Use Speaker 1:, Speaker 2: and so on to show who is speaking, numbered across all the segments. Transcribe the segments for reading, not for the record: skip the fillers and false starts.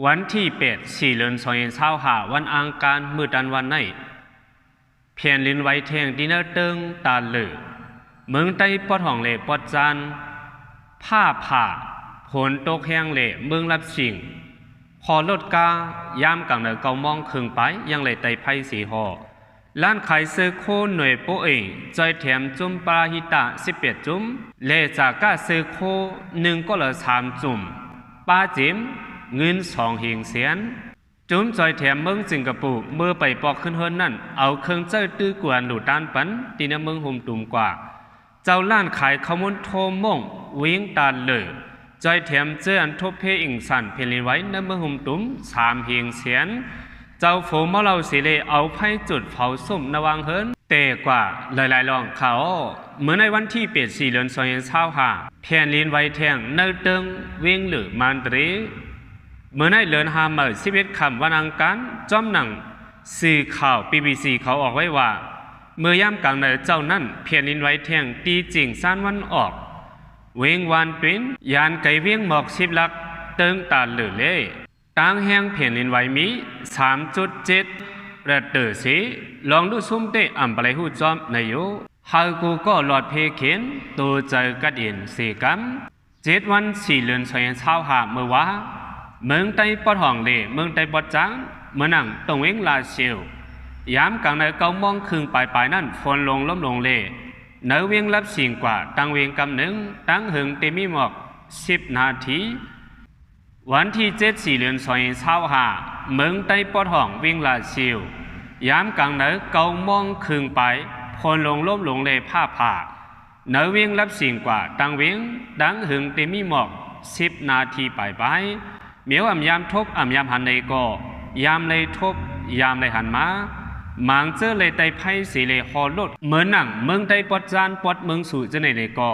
Speaker 1: วันที่8 4 เดือน 2 5วันอังคารมื้อตันวันไหนเพียนลินไว้เทียงดินเติงตาเหลือเมืองใต้ปอดห้องเล่ปอดจานผ้าผ่าผลตกแห้งเล่เมืองรับสิ่งพอรถกายามกังเนอเกามองครึ่งไปยังเล่ไตไพ่สีหอร้านขายซื้อโคหน่วยโปเองจอยแถมจุ่มปลาหิตะ11จุ่มเลจากก้าซื้อโค1ก็เหลือ3จุ่มปลาจิ้มเงิน2 หิงเสียนจุ่มจอยแถมเมืองสิงคโปร์เมื่อไปปอกขึ้นเฮินนั่นเอาเครื่องเจ้าตื้อกวนหลุดด้านปันตีนเมืองหุ่มตุ่มกว่าเจ้าล้านขายขมุนโทม่งวิ่งตาเหลือจอยแถมเจ้าอันทบเพอิงสันเพลินไว้ในเมืองหุ่มตุ่ม3 หิงเสียนเจ้าโฟมเราสิเลเอาไพ่จุดเผาสุ่มนวังเฮินเตะกว่าหลายๆลองเขาเมื่อในวันที่8 4 เดือน 2 5เพียนลินไว้แทงเนเติงวิ่งหรือมันตรีเมื่อในเลือน5 มื้อ11 ค่ำวันอังคารจอมหนังสื่อข่าว BBC เขาออกไว้ว่าเมื่อย่ำกลางในเจ้านั่นเพียนลินไว้แทงตีจริงซ่านวันออกเวงวานปิ้นยานไก่เวียงหมอก10 ลักเติงตาเหลือเล่ต่างแห่งเพียนลินไว้มี 3.7 ระเตอสีลองดูซุ่มเตะอ่ำปลายหูจอมในโยฮากูก็หลอดเพเขียนตัวเจอกัดเอ็น4 กัม7 วัน4 เดือน 2 5เมื่อวาเมืองใต้ปอดห้องเล่เมืองใต้ปอดจางเมื่อนั่งตรงเวงลาเชียวยามกลางในเกามองครึ่งปลายนั่นฝนลงล้มลงเล่เนื้อเวียงรับสิ่งกว่าตั้งเวียงกำหนึ่งตั้งหึงเตมีหมอก10 นาทีวันที่7 4 เดือน 2 5เมืองใต้ปอดห้องเวียงลาเชียวยามกลางในเกามองครึ่งปลายฝนลงล้มลงเล่ผ้าผ่าเนื้อเวียงรับสิ่งกว่าตั้งเวียงตั้งหึงเตมีหมอก10 นาทีปลายเมียวอ่ำยามทบอ่ำยามหันในก็ยามเลยทบยามเลยหันมามังเจอเลยไตไพ่สีเลยฮอลดเหมือนหนังเมืองไตปอดจานปอดเมืองสู่จะในเลยก็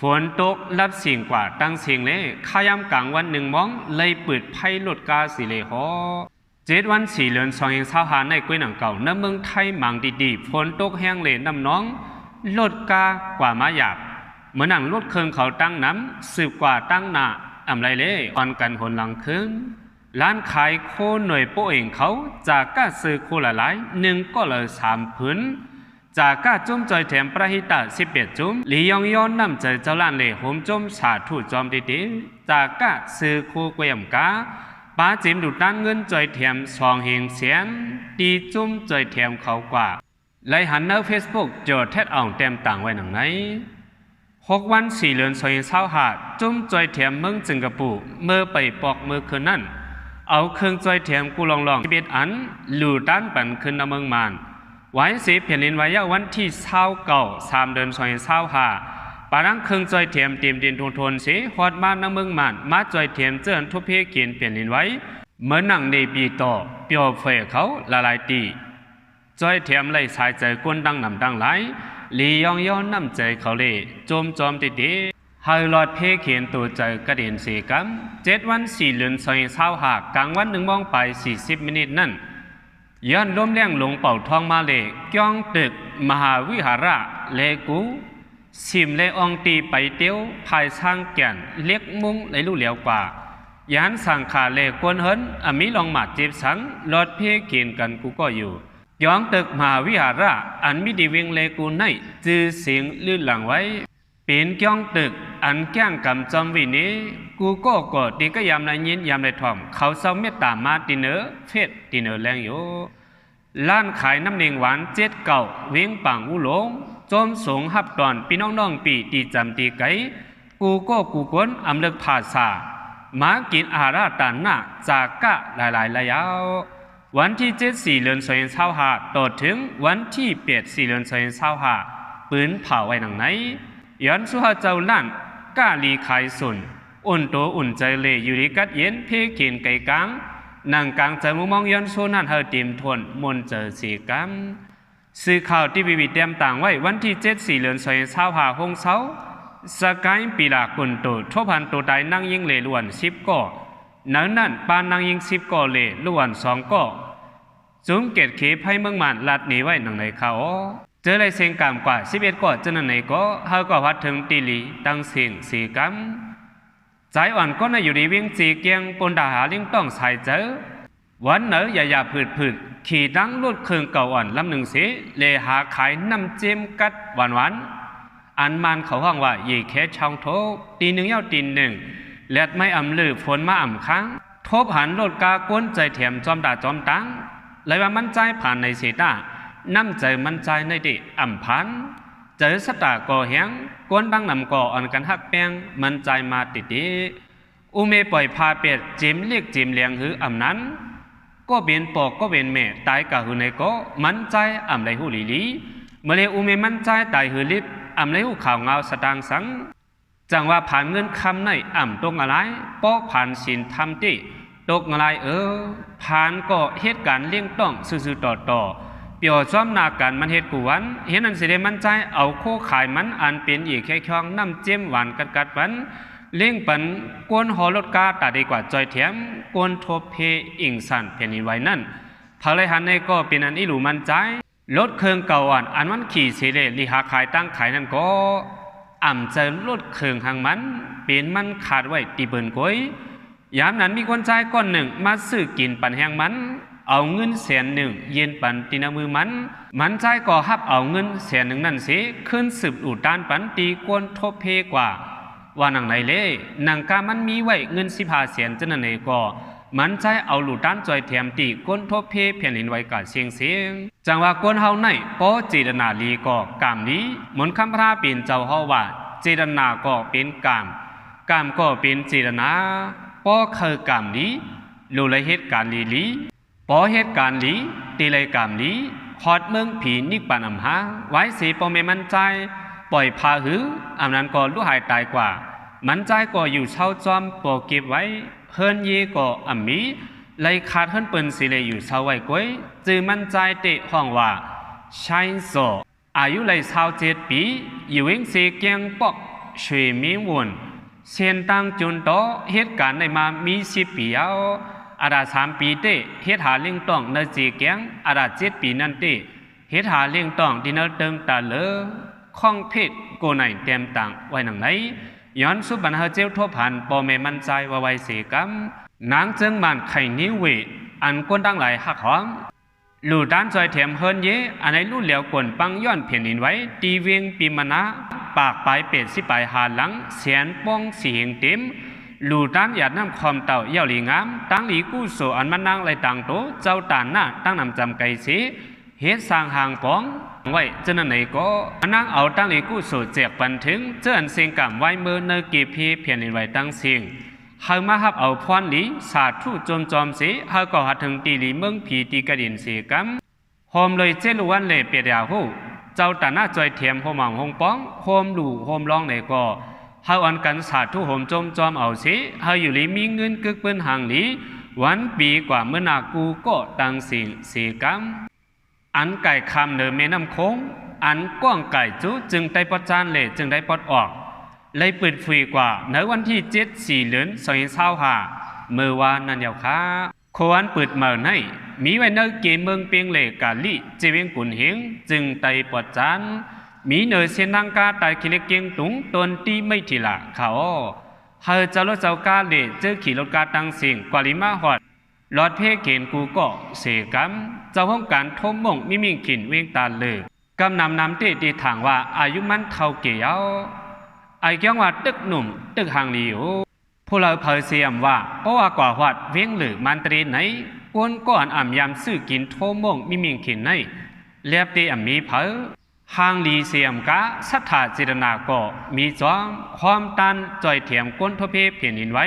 Speaker 1: ฝนตกรับเสียงกว่าตั้งเสียงเลยขายามกลางวัน1 มองเลยเปิดไพ่ลดกาสีเลยฮอ7 วัน4 เดือน 2 5ในกล้วยหนังเก่าในเมืองไทยมังดีๆฝนตกแห้งเลยน้ำน้องลดกากว่ามาหยาบเหมือนหนังลดเคืองเขาตั้งน้ำสืบกว่าตั้งหน้าอำไรเล่อ่อนกันหนหลังคืนร้านขายโคหน่วยโป้เองเขาจากก้าซื้อโคละหลาย1ก็เลย3 ผืนจากก้าจุ่มจอยแถมประหิตะ11 จุ่มลียองย้อนน้ำใจเจ้าล้านเล่โหมจมสาธุจอมดีๆจากก้าซื้อโคเกวียมกาป้าจิมดูด้านเงินจอยแถม2 หิงเสียนตีจุ่มจอยแถมเขากว่าไล่หันเนอร์เฟซบุ๊กจอดแทดอ่องเต็มต่างไว้หนังไหน6 วัน4 เดือน 2 5จุ่มจอยแถมเมืองสิงคโปร์เมื่อไปปอกเมื่อคืนนั้นเอาเครื่องจอยแถมกูลอง11 อันหลู่ด้านปันขึ้นเมืองมานไว้เสียเพียนลินไว้วันที่3 เดือน 2 ปารังเครื่องจอยแถมเตรียมดินทนเสียฮอดมาในเมืองมานมาจอยแถมเจิ้นทุบเพเกียนเปลี่ยนลินไว้เมื่อนั่งในปีต่อเปียวเฟยเขาละลายตีจอยแถมไล่สายใจก้นดังนำดังไหลลียองย้อนน้ำใจเขาเล่จมจอมติดไฮลอดเพเขียนตัวใจกระเด็น4 กัม7 วัน4 เดือน 2 กลางวัน1 มองไป40 มินินั่นย้อนล้มแรงลงเป่าทองมาเล่ก้องตึกมหาวิหาระเลกูสิมเลองตีไปเตียวภายสร้างแก่นเล็กมุงเลยลู่เหลียวกว่ายานสังขาเลกวนเฮินอมิลองหมาจีบสังลอดเพเขียนกันกูก็อยู่ย้องตึกมหาวิหาระอันมิดีเวงเลกูในจื้อเสียงลื่นหลังไว้เป็นก้องตึกอันแก้งกำจอมวินี้กูก็กอดดีก็ยามในยินยามในถ่อมเขาเศร้าเมตตามาติเนอเฟดติเนอแรงอยู่ร้านขายน้ำเนียงหวาน7 เก่าเวียงปังอุหลงจอมสงหับตอนพี่น้องปีตีจำตีไก่กูก็กูกวนอำเลิกภาษามากินอาราตานหน้าจากกะหลายระยะวันที่7 4 เดือน 2 ต่อถึงวันที่8 4 เดือน 2 ปืนเผาไว้หนังไหนย้อนสุฮาเจ้าล้านกาลีขายสุนอุ่นโตอุ่นใจเลยอยู่ดีกัดเย็นเพเขียนไก่กลางนางกลางใจมุมมองย้อนโซนั่นเฮอเตรียมทนมนเจอ4 กัมสื่อข่าวที่บีเตรียมต่างไว้วันที่7 4 เดือน 2 หงเสาสกายปีลากุนโตทบพันโตได้นั่งยิงเลล้วน10 ก่อนั่นปานนั่งยิง10 ก่อเลล้วน2 ก่อจุ้มเกตเขไพ่เมืองมันลัดหนีไว้หนังในเขาเจอไรเสียงกามกว่า11 ก่อเจอนั่นไหนก็เฮาก็วัดถึงตีลีตั้งเสียง4 กัม ใจอ่อนก็ในอยู่ดีวิ่งจีเกียงปนดาหาเลี้ยงต้องใส่เจอวันเหนออย่าผืดขี่ดังรถเครื่องเก่าอ่อนลำหนึ่งเสียเลหาขายน้ำเจมกัดหวานอันมันเขาห้องว่าเย่แค่ช่องโทตีหนึ่งยาวตีหนึ่งเล็ดไม่อ่ำลือฝนมาอ่ำค้างทบหันรถกากวนใจเถียมจอมดาจอมตังเลยว่ามันใจผ่านในเสตาน้ำใจมันใจในดิอ่ำพันเจอสตาก่อแหงกวนบังนำก่ออ่อนกันหักแปงมันใจมาติดอุเมปล่อยพาเป็ดจิมเรียกจิมเลียงหืออ่ำนั้นก็เป็นปอกก็เป็นแม่ตายกะหือในก็มันใจอ่ำไรหูลีเมื่อเลอุเมมันใจตายหือลิบอ่ำไรหูข่าวเงาสตางสังจังว่าผ่านเงินคำในอ่ำตรงอะไรป้อผ่านสินทำติตกอะไรผ่านก็เหตุการณ์เลี้ยงต้องซื่อต่อเปียวซ้อมนาการมันเหตุกวนเห็นอันสิเดมันใจเอาโคขายมันอันเป็นอีกแค่ช่องน้ำเจียมหวานกัดวันเลี้ยงปันกวนหอรถกาตาดีกว่าจอยเถียมกวนทบเพอิงสันเพียนิไว้นั่นพาเลยหันในก็เป็นอันอิหลูมันใจรถเครื่องเก่าอันมันขี่เสเลลิหาขายตั้งขายนั่นก็อ่ำเจอรถเครื่องหางมันเป็นมันขาดไว้ตีเบินก้อยยามนั้นมีคนใจก้อนหนึ่งมาซื้อกินปันแหงมันเอาเงิน100,000เย็นปันตีนามือมันใจก็ฮับเอาเงิน100,000นั่นเสียขึ้นสืบอู่ด้านปันตีกวนทบเพกว่าว่าหนังไหนเล่หนังกามันมีไว้เงิน15,000จะนั่นเองก็มันใจเอาหลุดด้านจอยแถมตีก้นทบเพเพียนลินไว้กาเสียงจังว่าก้นเฮาในป้อเจตนาลีก็กามนี้เหมือนคำพระเป็นเจ้าเฮาว่าเจตนาก็เป็นกามก็เป็นเจตนาป้อคือกามนี้รู้เลยเหตุการณ์ลีป้อเหตุการณ์ลีตีเลยกามนี้ฮอดเมืองผีนิกปานอำหาไว้สีปอเมมันใจปล่อยพาหืออันนั้นก็รู้หายตายกว่ามันใจก็อยู่เช่าจอมปอเก็บไว้เฮิรนเยก็อ่ำมีไล่ขาดเฮิรนเปิ้นสิเลยอยู่เช่าไว้ก้อยจือมันใจเตะห้องว่าชายโซอายุเลย27 ปีอยู่เองเสเกียงปอกช่วยมีวนเสียนตังจุนโตเหตุการณ์ในมามี10 ปีเอาอาดา3 ปีเตะเหตุหาเลี้ยงต้องในเสเกียงอาดา7 ปีนั่นเตะเหตุหาเลี้ยงต้องที่นั่นเติงตาเลอข้องเพศโกไหนเต็มต่างไว้หนังไหนย้อนสุบันเฮเจ้าทบหันปอเมมันใจว่าไว้เสกำนางเจิงมันไข่นิ้วเวอันก้นตั้งหลายหักหอมหลู่ด้านจอยเถียมเฮินเยอันในลู่เหลียวกวนปังย้อนเพียนอินไว้ตีเวียงปีมนะปากปลายเป็ดสิปลายหาหลังเสียนป้องสีเหงเต็มหลู่ด้านหยาดน้ำคอมเต่าเย่าหลีงามตั้งหลีกู้โซอันมันนางไหลต่างโตเจ้าตานหน้าตั้งนำจำไก่สีเฮ็ดสร้างหางป้องไว้เจ้านั่นไหนก็นั่งเอาตั้งหลีกู้โซแจกปันถึงเจ้าอันเสียงกำไว้เมื่อเนกีพีเพียนอินไว้ตั้งเสียงเฮามาฮับเอาพรหลีสาธุจอมสีเฮาก็หัดถึงตีหลีเมืองผีตีกระดินเสียกำโฮมเลยเจลุวันเลยเปียดยาหูเจ้าตาหน้าจอยเทียมโฮมังโฮงป้องโฮมหลู่โฮมร้องไหนก็เฮาอันกันสาธุโฮมจอมเอาสิเฮาอยู่หลีมีเงินกึกเปิ้นหางหลีวันปีกว่าเมื่อนากูก็ตั้งสิ่งเสียกำอันไก่คำเนินแม่น้ำโค้งอันก้องไก่จุจึงได้ปอดจานเลยจึงได้ปอดออกเลยเปิดฟรีกว่าในวันที่7 เดือน2565เมื่อวานนั่นยาวค่ะควรเปิดเมื่อไหนมีไว้ในเกมเมืองเปียงเหลกาลิเจเวียงกุนเฮงจึงไตปอดจานมีเนยเส้นทางกาไตคิเล็กเกียงตุงตนที่ไม่ทีละเขาเฮอเจ้ารถเจ้ากาเลเจอขี่รถกาตังเสียงกว่าลิมาหอดรถเพเข็นกูก็เสกำเจ้าห้องการทมมงมิมิงขินเวียงตาเลยกำนำเตะตีถางว่าอายุมันเท่าเกี่ยวไอ้เกี่ยงว่าตึกหนุ่มตึกหางหลิวพวกเราเผยเสียมว่าเพราะว่ากว่าวัดเวียงหรือมันตรีไหนกวนก่อนอ่ำยำซื้อกินโทมงมิมิงขินไหนเลียบตีอ่ำมีเผยหางหลีเสียมกะสัทธาจิรนาก็มีจอมความตันจอยเถียมก้นทเพเพียนอินไว้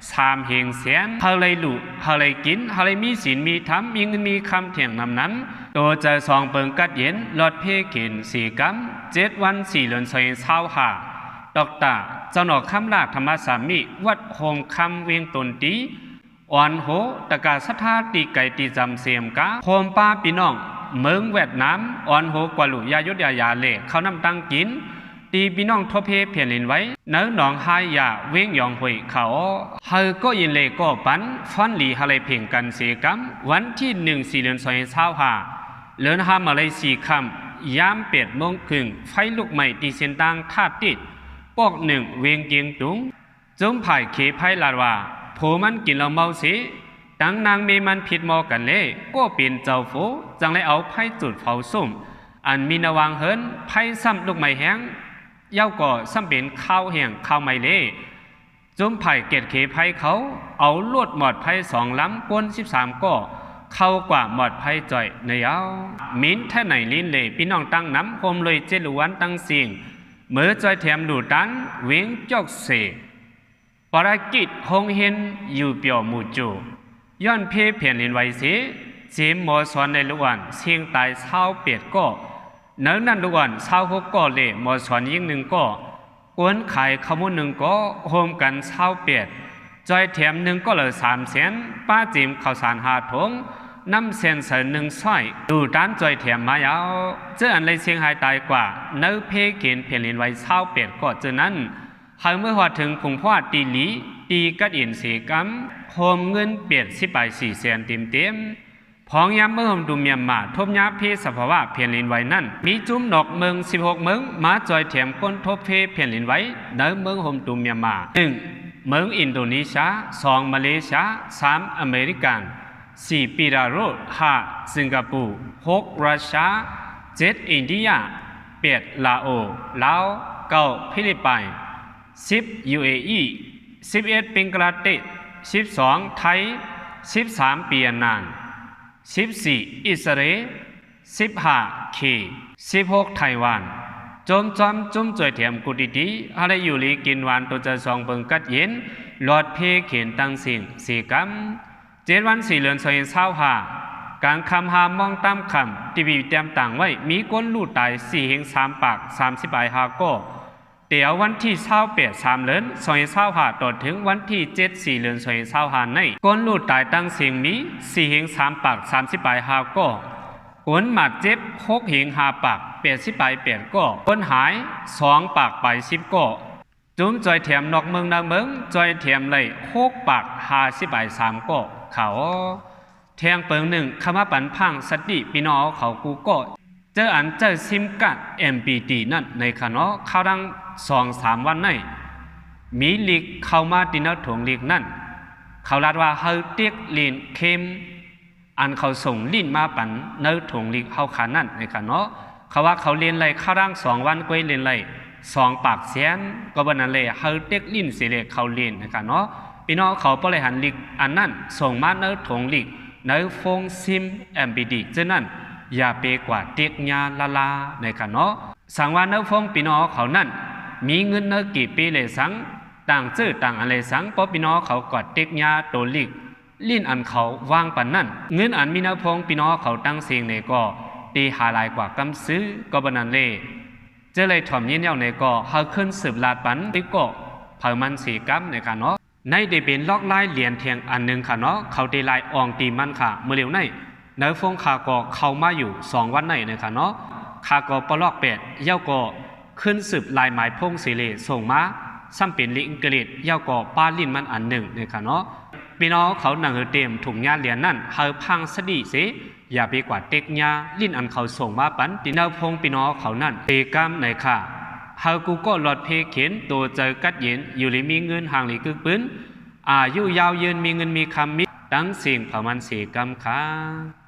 Speaker 1: 3 เหงเสียนเฮาเลยหลุเฮาเลยกินเฮาเลยมีศีลมีธรรมมีเงินมีคำเถียงนำนั้นตัวเจอ2 เปิงกัดเย็นลอดเพเข็น4 กำ7 วัน4 เดือน2565ดอกตาเจ้าหนอกคำลาธรรมสามิวัดโฮมคำเวียงตนตีอ่อนโหตะกาสัทธาตีไก่ตีจำเสียมกะโฮมป้าพี่น้องเมืองเวียดนามอ่อนโหกว่าหลุยายศยาเล่เขานำตั้งกินตีพี่น้องทบเพเพียนลินไว้เนื้อหนองหายาเวียงยองหวยเขาเฮอก็ยินเลก็ปันฟันหลีฮาเลยเพ่งกันเสียกำวันที่1 เดือน2565เลือนห้ามาเลย4 ค่ำยาม8 โมงครึ่งไฟลุกใหม่ตีเส้นตังท่าติดปอก1 เวียงเกียงตุง จมผ่ายเขไพ่ลาดว่าโผมันกินเราเมาสิดังนางเมมันผิดมอกันเลยก็เปลี่ยนเจ้าโฟจังเลยเอาไพ่จุดเผาซุ่มอันมีนวางเฮินไพ่ซ้ำลูกไม้แห้งเย้าก่อซ้ำเป็นข้าวแห้งข้าวไม้เล่จมไผ่เกตเขไพ่เขาเอาลวดหมอดไพ่2 ล้ำกวน13ก็เข้ากว่าหมอดไพ่จ่อยในเอามิ้นแท่ไหนลิ้นเล่พี่น้องตั้งน้ำโฮมเลยเจลุวันตั้งเสียงเมื่อจ่อยแถมดูดันเวงจอกเสภารกิจหงเห็นอยู่เปียวมูจูย้อนเพเพียนลินไว้เสียเจมมอสอนในลูกวันเสียงตายเศร้าเปียดก็เนื้อนั่นลูกวันเศร้าหกก็เล่มอสอนยิ่ง1ก็กวนขายขมุน1ก็โฮมกันเศร้าเปียดจอยแถม1ก็เลย300,000ป้าจิมข้าวสาร5 ถุงน้ำเส้นเสน1 ส้อยดูด้านจอยแถมมายาวเจออันเลยเสียงหายตายกว่าเนื้อเพเขียนเพียนลินไว้เศร้าเปียดก็เจอนั้นหากเมื่อหอดถึงพุงพ่อตีหลีตีกัดอินสีกำโฮมเงินเปียด400,000เต็มพองยามเมื่อโฮมดูเมียมมาทบยาเพสภาวะเพียนลินไว้นั่นมีจุ้มนกเมือง16 เมืองมาจอยแถมก้นทบเพเพียนลินไว้เนื้อเมืองโฮมดูเมียมมา1เมืองอินโดนีเซีย2มาเลเซีย3อเมริกัน4ปิราโร5สิงคโปร์6รัสเซีย7อินเดีย8ลาโอลาว9ฟิลิปปินส์10 UAE 11บังกลาเทศ12ไทย13เปียนาน14อิสราเอล15เค16ไต้หวันจมจอมจุ่มจ่วยเถียมกุฏิดีอะไรอยู่ลีกินหวานตัวจะซองเบิงกัดเย็นหลอดเพเขียนตั้งสิ่ง4 กำ7 วัน4 เดือน25การคำหามองตามคำที่มีเตรียมต่างไว้มีก้นลู่ตาย4 เฮง3 ปาก30 ใบ5ก็เดี๋ยววันที่28 3 เดือน25ต่อถึงวันที่7 4 เดือน25ในก้นลู่ตายตั้งสิ่งนี้4 เฮง3 ปาก30 ใบ5ก็ก้นหมัดเจ็บ6 เฮง5 ปาก80 ใบ8ก็ก้นหาย2 ปากไป10ก็จุ้มจอยแถมนอกเมืองนาเมืองจอยแถมเลย6 ปาก50 ใบ3ก็เขาแทงเปิง1คำว่าปันพังสติปีนอเขากูก็เจออันเจอซิมกัด MPT นั่นในขณะเข้าดัง2-3 วันในมีลีกเข้ามาดินเอาถ่วงลีกนั่นเขาลาดว่าเฮาเตียกลีนเข้มอันเขาส่งลิ้นมาปันเนื้อถ่วงลีกเฮาขานั่นในขณะเขาว่าเขาเรียนไรเข้าดัง2 วันก็เรียนไร2 ปากแสนก็บันนั้นเลยเฮาเตียกลิ้นเสียเลยเขาเรียนในขณะพี่น้องเขาบริหารลีกอันนั้นส่งมาเนื้อถ่วงลีกเนื้อฟงซิม MPT เจ้านั่นอย่าเปกว่าเตียกยาลาในขณะสังว่าเนื้อฟงพี่น้องเขานั่นมีเงินเนื้อกี่ปีเลยสังต่างชื่อต่างอะไรสังเพราะพี่น้องเขากอดเต็กยาโตลิกลิ้นอันเขาวางปันนั่นเงินอันมีเนื้อพงพี่น้องเขาตั้งเสียงในก็ตีหาลายกว่ากำซื้อก็บันนั้นเลยเจอเลยถ่อมยินเย้าในก็เฮาขึ้นสืบลาดปันติก็เผามัน4 กำในค่ะเนาะในได้เป็นลอกลายเหรียญเทียงอันหนึ่งค่ะเนาะเขาได้ลายอองตีมันค่ะเมื่อเร็วในเนื้อฟงคาก็เข้ามาอยู่2 วันในค่ะเนาะคาก็ปลอก8เย้าก็ขึ้นสืบลายหมายพงศิเลส่งมาซ้ำเป็นลิงเกลิดเย้าก่อป้าลิ้นมันอันหนึ่งในค่ะเนาะพี่น้องเขาหนังเต็มถุงยาเหรียญนั่นเฮาพังสดีเสอย่าไปกว่าเต็กยาลิ้นอันเขาส่งมาปันตีนาวพงพี่น้องเขานั่นเปกามในค่ะเฮากูก็หลอดเพเขียนตัวเจอกัดเย็นอยู่หรือมีเงินห่างหรือกือปืนอายุยาวยืนมีเงินมีคำมิตั้งสิ่งเผามัน4 กำค่ะ